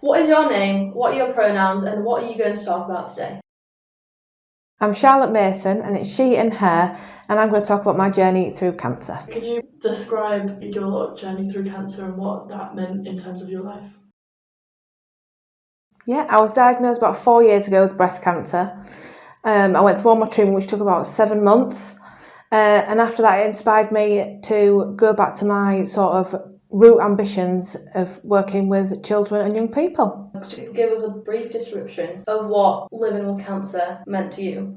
What is your name, what are your pronouns, and what are you going to talk about today? I'm Charlotte Mason, and it's she and her, and I'm going to talk about my journey through cancer. Could you describe your journey through cancer and what that meant in terms of your life? Yeah, I was diagnosed about 4 years ago with breast cancer. I went through all my treatment, which took about 7 months. And after that, it inspired me to go back to my sort of root ambitions of working with children and young people. Could you give us a brief description of what living with cancer meant to you?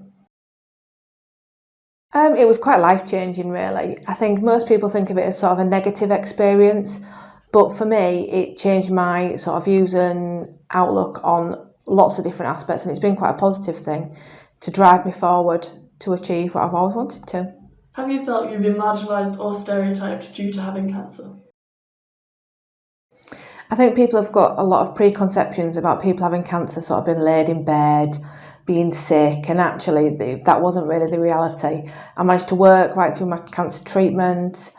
It was quite life-changing, really. I think most people think of it as sort of a negative experience, but for me, it changed my sort of views and outlook on lots of different aspects, and it's been quite a positive thing to drive me forward to achieve what I've always wanted to. Have you felt you've been marginalised or stereotyped due to having cancer? I think people have got a lot of preconceptions about people having cancer, sort of being laid in bed, being sick, and actually that wasn't really the reality. I managed to work right through my cancer treatment,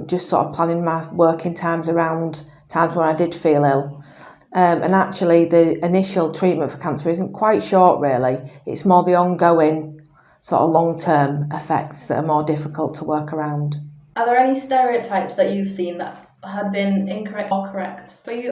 just sort of planning my working times around times when I did feel ill. And actually the initial treatment for cancer isn't quite short, really. It's more the ongoing sort of long-term effects that are more difficult to work around. Are there any stereotypes that you've sseen that had been incorrect or correct for you?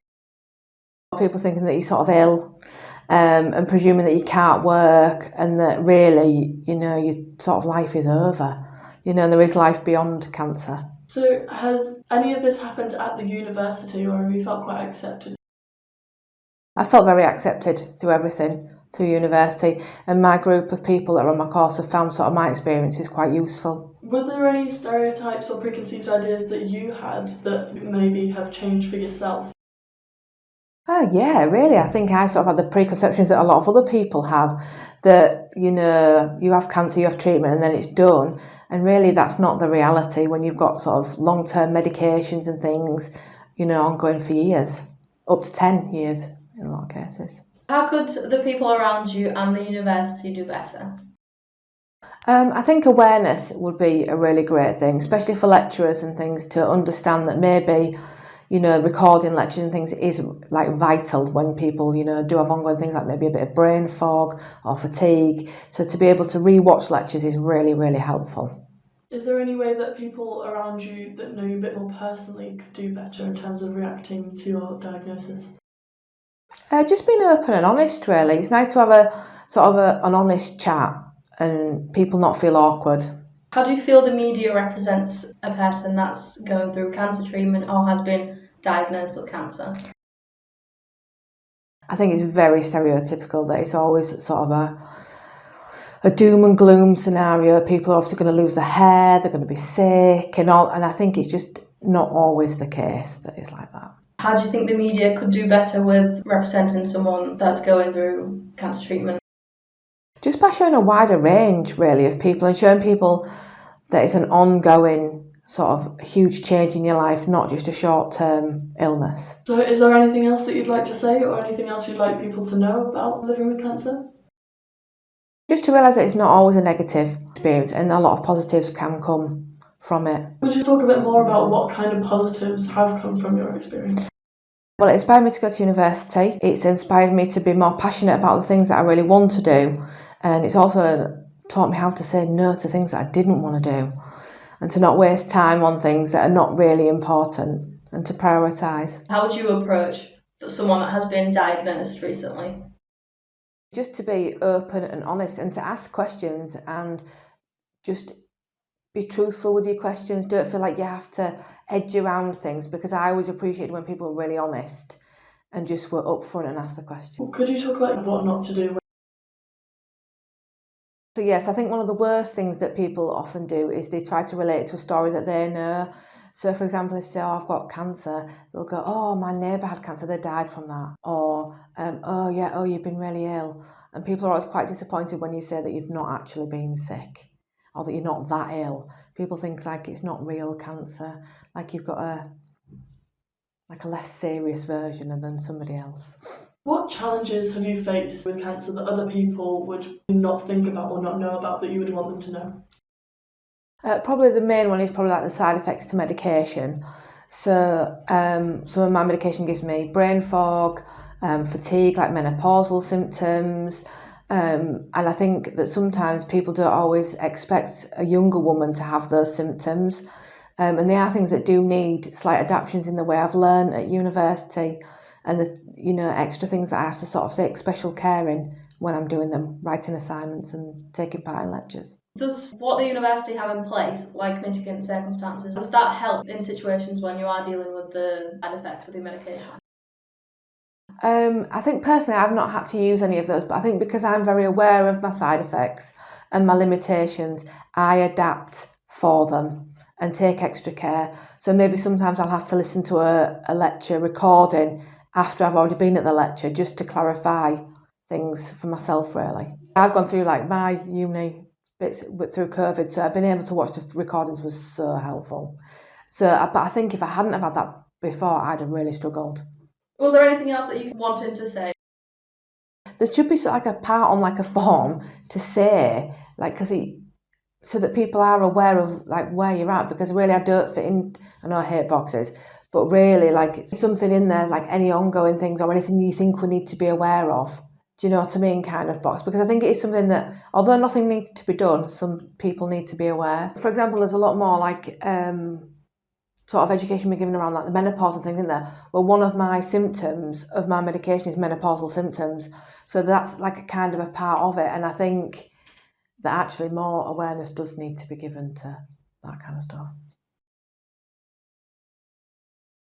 People thinking that you're sort of ill, and presuming that you can't work, and that really, your sort of life is over. There is life beyond cancer. So has any of this happened at the university, or have you felt quite accepted? I felt very accepted through everything, through university, and my group of people that are on my course have found sort of my experiences quite useful. Were there any stereotypes or preconceived ideas that you had that maybe have changed for yourself? Yeah, really. I think I sort of had the preconceptions that a lot of other people have, that, you have cancer, you have treatment, and then it's done. And really, that's not the reality when you've got sort of long-term medications and things, ongoing for years, up to 10 years in a lot of cases. How could the people around you and the university do better? I think awareness would be a really great thing, especially for lecturers and things, to understand that maybe recording lectures and things is like vital when people, do have ongoing things like maybe a bit of brain fog or fatigue. So to be able to re-watch lectures is really, really helpful. Is there any way that people around you that know you a bit more personally could do better in terms of reacting to your diagnosis? Just being open and honest, really. It's nice to have a sort of an honest chat and people not feel awkward. How do you feel the media represents a person that's going through cancer treatment or has been diagnosed with cancer? I think it's very stereotypical that it's always sort of a doom and gloom scenario. People are obviously going to lose their hair, they're going to be sick and all, and I think it's just not always the case that it's like that. How do you think the media could do better with representing someone that's going through cancer treatment? Just by showing a wider range, really, of people and showing people that it's an ongoing sort of huge change in your life, not just a short-term illness. So is there anything else that you'd like to say or anything else you'd like people to know about living with cancer? Just to realise that it's not always a negative experience and a lot of positives can come from it. Would you talk a bit more about what kind of positives have come from your experience? Well, it inspired me to go to university. It's inspired me to be more passionate about the things that I really want to do. And it's also taught me how to say no to things that I didn't want to do and to not waste time on things that are not really important and to prioritise. How would you approach someone that has been diagnosed recently? Just to be open and honest and to ask questions and just be truthful with your questions. Don't feel like you have to edge around things, because I always appreciated when people were really honest and just were upfront and asked the question. Could you talk about what not to do? So yes, I think one of the worst things that people often do is they try to relate to a story that they know. So for example, if they say, oh, I've got cancer, they'll go, oh, my neighbour had cancer, they died from that. Or, oh, you've been really ill. And people are always quite disappointed when you say that you've not actually been sick or that you're not that ill. People think like it's not real cancer, like you've got a less serious version than somebody else. What challenges have you faced with cancer that other people would not think about or not know about that you would want them to know? Probably the main one is probably like the side effects to medication. So some of my medication gives me brain fog, fatigue, like menopausal symptoms. And I think that sometimes people don't always expect a younger woman to have those symptoms. And they are things that do need slight adaptations in the way I've learned at university, and the extra things that I have to sort of take special care in when I'm doing them, writing assignments and taking part in lectures. Does what the university have in place, like mitigating circumstances, does that help in situations when you are dealing with the side effects of the medication? I think personally I've not had to use any of those, but I think because I'm very aware of my side effects and my limitations, I adapt for them and take extra care. So maybe sometimes I'll have to listen to a lecture recording after I've already been at the lecture, just to clarify things for myself, really. I've gone through like my uni bits through COVID, so I've been able to watch the recordings was so helpful. But I think if I hadn't have had that before, I'd have really struggled. Was there anything else that you wanted to say? There should be like a part on like a form to say, like, so that people are aware of like where you're at, because really I don't fit in. I know I hate boxes, but really like something in there, like any ongoing things or anything you think we need to be aware of. Do you know what I mean? Kind of box, because I think it is something that, although nothing needs to be done, some people need to be aware. For example, there's a lot more like sort of education we're given around like the menopause and things in there. Well, one of my symptoms of my medication is menopausal symptoms, so that's like a kind of a part of it. And I think that actually more awareness does need to be given to that kind of stuff.